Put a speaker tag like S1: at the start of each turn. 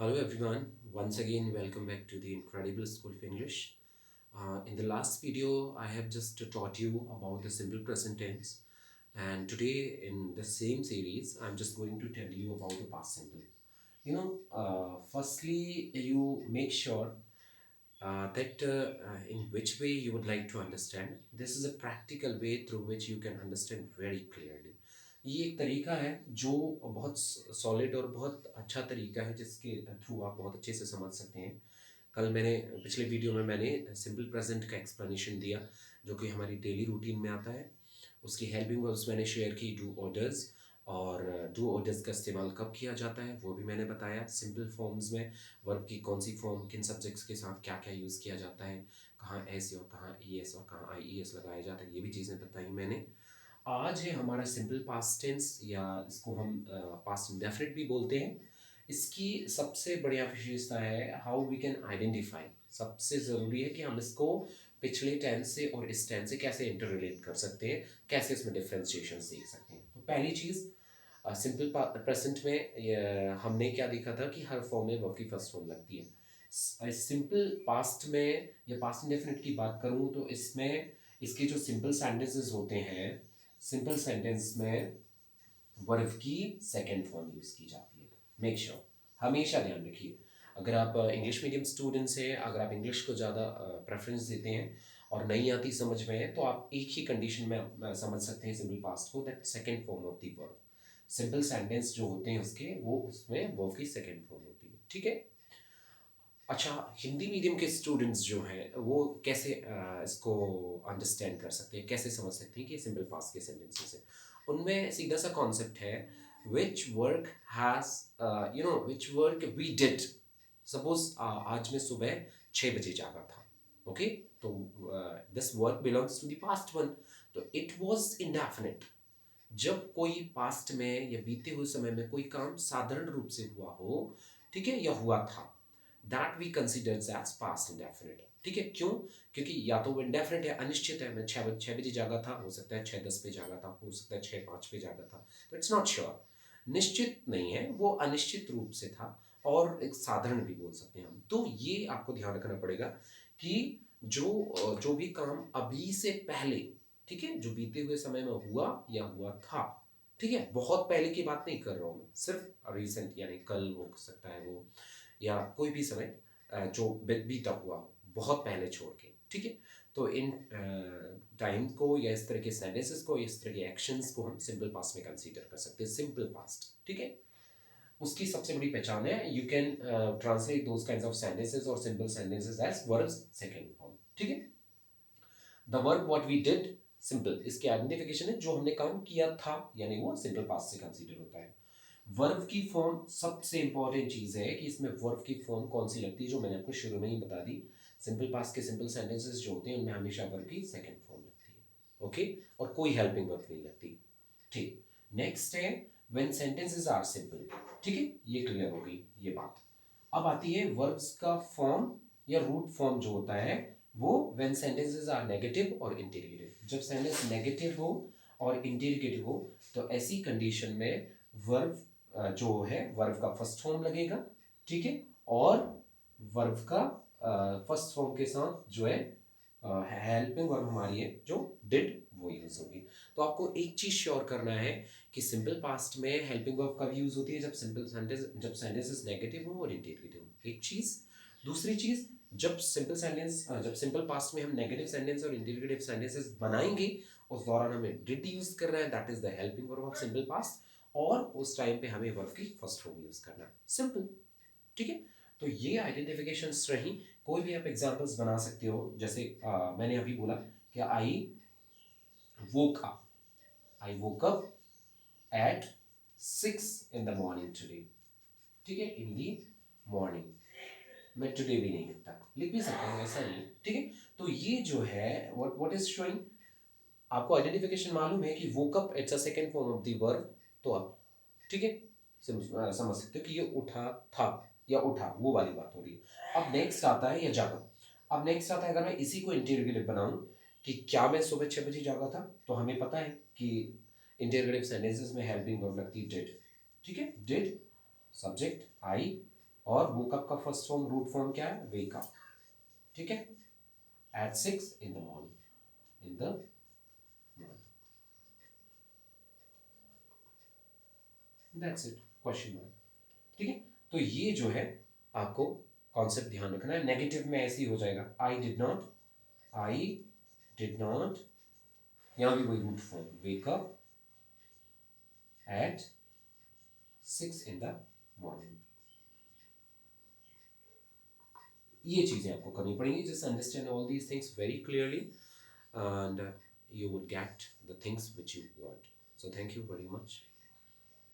S1: Hello everyone, once again welcome back to the Incredible School of English. In the last video, I have just taught you about the simple present tense, and today in the same series, I'm just going to tell you about the past simple. Firstly, you make sure that in which way you would like to understand. This is a practical way through which you can understand very clearly. ये एक तरीका है जो बहुत solid और बहुत अच्छा तरीका है जिसके थ्रू आप बहुत अच्छे से समझ सकते हैं। कल मैंने पिछले वीडियो में मैंने सिंपल प्रेजेंट का एक्सप्लेनेशन दिया जो कि हमारी डेली रूटीन में आता है। उसकी हेल्पिंग वर्ब्स मैंने शेयर की, डू ऑर्डर्स, और डू ऑर्डर्स का इस्तेमाल कब किया जाता है वो भी मैंने बताया। सिंपल फॉर्म्स में वर्ब की कौन सी फॉर्म किन सब्जेक्ट्स के साथ क्या क्या यूज़ किया जाता है, कहाँ एस और कहाँ ई एस और कहाँ आई ई एस लगाया जाता है, ये भी चीज़ें बताई मैंने। आज है हमारा सिंपल पास्ट टेंस, या इसको हम पास्ट इंडेफिनिट भी बोलते हैं। इसकी सबसे बढ़िया विशेषता है हाउ वी कैन आइडेंटिफाई। सबसे ज़रूरी है कि हम इसको पिछले टेंस से और इस टेंस से कैसे इंटर रिलेट कर सकते हैं, कैसे इसमें डिफ्रेंशिएशन सीख सकते हैं। तो पहली चीज़, सिंपल प्रेजेंट में हमने क्या देखा था कि हर फॉर्म में वर्ब की फर्स्ट फॉर्म लगती है। सिंपल पास्ट में या पास्ट इंडेफिनिट की बात करूं तो इसमें इसके जो सिंपल सेंटेंसेस होते हैं, सिंपल सेंटेंस में वर्ब की सेकंड फॉर्म यूज़ की जाती है। मेक श्योर, हमेशा ध्यान रखिए। अगर आप इंग्लिश मीडियम स्टूडेंट्स हैं, अगर आप इंग्लिश को ज़्यादा प्रेफरेंस देते हैं और नहीं आती समझ में है, तो आप एक ही कंडीशन में समझ सकते हैं सिंपल पास्ट को, that second form of the verb. Simple sentence जो होते हैं उसके, वो उसमें वर्ब की सेकंड फॉर्म होती है। ठीक है। अच्छा, हिंदी मीडियम के स्टूडेंट्स जो हैं वो कैसे इसको अंडरस्टैंड कर सकते हैं, कैसे समझ सकते हैं कि सिंपल पास्ट के सेंटेंसेस हैं। उनमें सीधा सा कॉन्सेप्ट है, which work has which work we did. Suppose आज मैं सुबह 6 बजे जागा था। ओके, तो this work belongs to the past one, तो इट वाज इंडेफिनिट। जब कोई पास्ट में या बीते हुए समय में कोई काम साधारण रूप से हुआ हो, ठीक है, या हुआ था, that we consider as past indefinite. ठीक है, क्यों? क्योंकि या तो वो इंडेफिनिट है, अनिश्चित है। मैं 6 बजे जागा था, हो सकता है 6:10 पे जागा था, हो सकता है 6:05 पे जागा था, तो इट्स नॉट श्योर, निश्चित नहीं है, वो अनिश्चित रूप से था। और एक साधारण भी बोल सकते हैं हम। तो ये आपको ध्यान रखना पड़ेगा कि जो भी काम अभी से पहले, ठीक है, जो बीते हुए समय में हुआ या हुआ था, ठीक है, बहुत पहले की बात नहीं कर रहा हूँ मैं, सिर्फ रिसेंट, यानी कल हो सकता है वो, या कोई भी समय जो बीता हुआ हो बहुत पहले छोड़ के। ठीक है, तो इन टाइम को या इस तरह के सेंटेंसेस को, इस तरह के एक्शंस को हम सिंपल पास्ट में कंसीडर कर सकते हैं, सिंपल पास्ट। ठीक है, उसकी सबसे बड़ी पहचान है, you can translate those kinds of sentences और simple sentences as verbs second form. ठीक है, the verb what we did, simple, इसकी आइडेंटिफिकेशन है जो हमने काम किया था, यानी वो सिंपल पास्ट से कंसीडर होता है। वर्ब की फॉर्म, सबसे इंपॉर्टेंट चीज है कि इसमें वर्ब की फॉर्म कौन सी लगती है, जो मैंने आपको शुरू में ही बता दी। सिंपल पास्ट के सिंपल सेंटेंसेस जो होते हैं उनमें हमेशा वर्ब की सेकंड फॉर्म लगती है। ओके, और कोई हेल्पिंग वर्ब नहीं लगती। ठीक, नेक्स्ट है व्हेन सेंटेंसेस आर सिंपल। ठीक है, ये क्लियर हो गई ये बात। अब आती है वर्ब्स का फॉर्म या रूट फॉर्म जो होता है वो, व्हेन सेंटेंसेस आर नेगेटिव और इंटेरोगेटिव। जब सेंटेंस नेगेटिव हो और इंटेरोगेटिव हो, तो ऐसी कंडीशन में वर्ब जो है, वर्ब का फर्स्ट फॉर्म लगेगा। ठीक है, और वर्ब का फर्स्ट फॉर्म के साथ जो है हेल्पिंग वर्ब हमारी है जो डिड, वो यूज होगी। तो आपको एक चीज श्योर करना है कि सिंपल पास्ट में हेल्पिंग वर्ब कब यूज होती है, जब सेंटेंसेस नेगेटिव हो और इंटेरोगेटिव हो। एक चीज। दूसरी चीज, जब सिंपल पास्ट में हम नेगेटिव सेंटेंस और इंटेरोगेटिव सेंटेंसेस बनाएंगे, उस दौरान हमें डिड यूज करना है, that is the helping verb of simple past. और उस टाइम पे हमें वर्ब की फर्स्ट फॉर्म यूज करना है, सिंपल। ठीक है, तो ये आइडेंटिफिकेशंस रही। कोई भी आप एग्जांपल्स बना सकते हो, जैसे मैंने अभी बोला कि woke up I woke up at 6 in the morning today। ठीक है, इन दी मॉर्निंग। मैं टुडे भी नहीं लिखता, लिख भी सकता हूँ, ऐसा नहीं। ठीक है, तो ये जो है व्हाट इज शोइंग, आपको आइडेंटिफिकेशन मालूम है कि woke up it's a second form of the verb. तो आप, ठीक है, समझ सकते हो कि ये उठा था या उठा, वो वाली बात हो रही है। अब नेक्स्ट आता है या जागा। अब नेक्स्ट आता है, अगर मैं इसी को इंटेरोगेटिव बनाऊं कि क्या मैं सुबह 6 बजे जागा था, तो हमें पता है कि इंटेरोगेटिव सेंटेंसेस में हेल्पिंग वर्ब लगती है डिड। ठीक है, डिड, सब्जेक्ट आई, और woke up का फर्स्ट फॉर्म रूट फॉर्म क्या है? wake up. ठीक है, at 6 in the morning. in the morning. That's it. Question mark. ठीक है, तो ये जो है आपको कॉन्सेप्ट ध्यान रखना है. नेगेटिव में ऐसे ही हो जाएगा, I did not, I did not, यहां भी वही root form, wake up at 6 in the morning. ये चीज़ें आपको करनी पड़ेंगी. Just understand all these things very clearly and you would get the things which you want. So thank you very much.